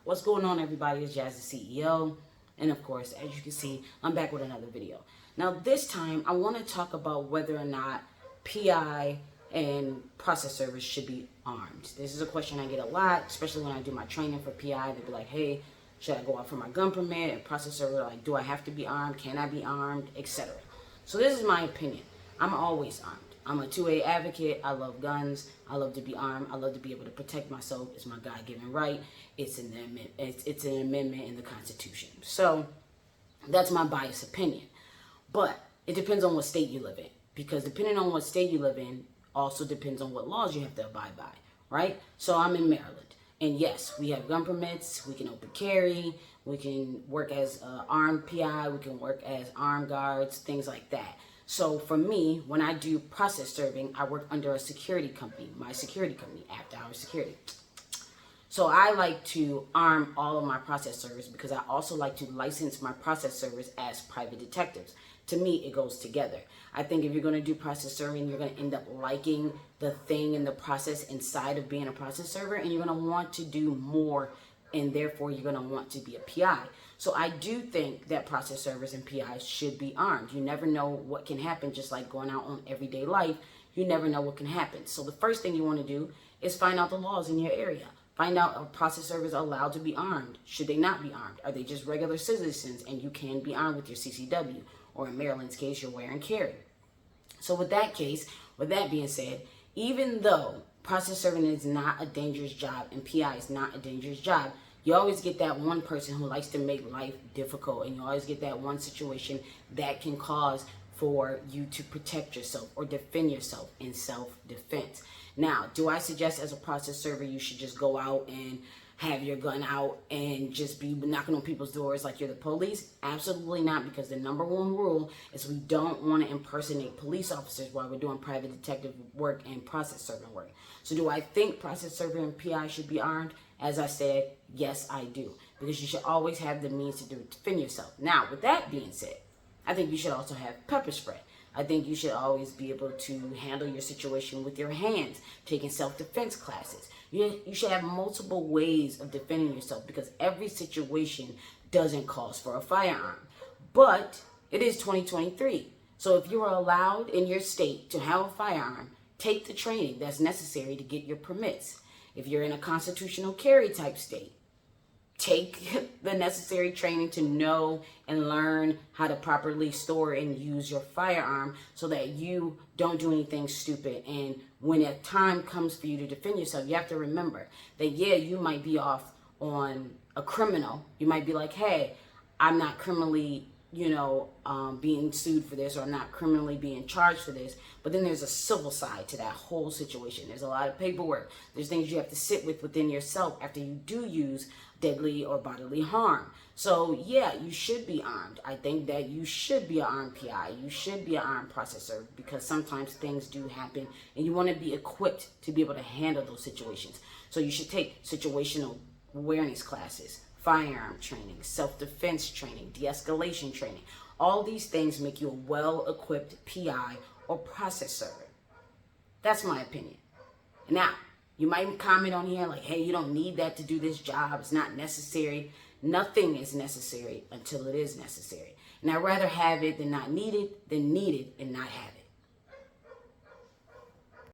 What's going on, everybody? It's Jazz, the CEO. And of course, as you can see, I'm back with another video. Now, this time, I want to talk about whether or not PI and process servers should be armed. This is a question I get a lot, especially when I do my training for PI. They'll be like, hey, should I go out for my gun permit? And process server, like, do I have to be armed? Can I be armed? Etc. So this is my opinion. I'm always armed. I'm a 2A advocate. I love guns. I love to be armed. I love to be able to protect myself. It's my God-given right. It's an amendment in the Constitution. So that's my biased opinion. But it depends on what state you live in. Because depending on what state you live in also depends on what laws you have to abide by, right? So I'm in Maryland. And yes, we have gun permits. We can open carry. We can work as armed PI. We can work as armed guards, things like that. So for me, when I do process serving, I work under a security company, my security company, After Hours Security. So I like to arm all of my process servers because I also like to license my process servers as private detectives. To me, it goes together. I think if you're going to do process serving, you're going to end up liking the thing and the process inside of being a process server, and you're going to want to do more, and therefore you're going to want to be a PI. So I do think that process servers and PIs should be armed. You never know what can happen, just like going out on everyday life. You never know what can happen. So the first thing you want to do is find out the laws in your area. Find out if process servers are allowed to be armed. Should they not be armed? Are they just regular citizens and you can be armed with your CCW? Or in Maryland's case, you're wear and carry. So with that being said, even though process serving is not a dangerous job and PI is not a dangerous job, you always get that one person who likes to make life difficult, and you always get that one situation that can cause for you to protect yourself or defend yourself in self-defense. Now, do I suggest as a process server you should just go out and have your gun out and just be knocking on people's doors like you're the police? Absolutely not, because the number one rule is we don't want to impersonate police officers while we're doing private detective work and process serving work. So do I think process server and PI should be armed? As I said, yes, I do, because you should always have the means to defend yourself. Now, with that being said, I think you should also have pepper spray. I think you should always be able to handle your situation with your hands, taking self-defense classes. You should have multiple ways of defending yourself, because every situation doesn't cause for a firearm. But it is 2023. So if you are allowed in your state to have a firearm, take the training that's necessary to get your permits. If you're in a constitutional carry type state, take the necessary training to know and learn how to properly store and use your firearm so that you don't do anything stupid. And when a time comes for you to defend yourself, you have to remember that, yeah, you might be off on a criminal. You might be like, hey, I'm not criminally being sued for this, or not criminally being charged for this. But then there's a civil side to that whole situation. There's a lot of paperwork. There's things you have to sit with within yourself after you do use deadly or bodily harm. So yeah, you should be armed. I think that you should be an armed PI. You should be an armed processor, because sometimes things do happen and you want to be equipped to be able to handle those situations. So you should take situational awareness classes, firearm training, self-defense training, de-escalation training. All these things make you a well-equipped PI or process server. That's my opinion. Now, you might comment on here like, hey, you don't need that to do this job. It's not necessary. Nothing is necessary until it is necessary. And I'd rather have it than not need it than need it and not have it.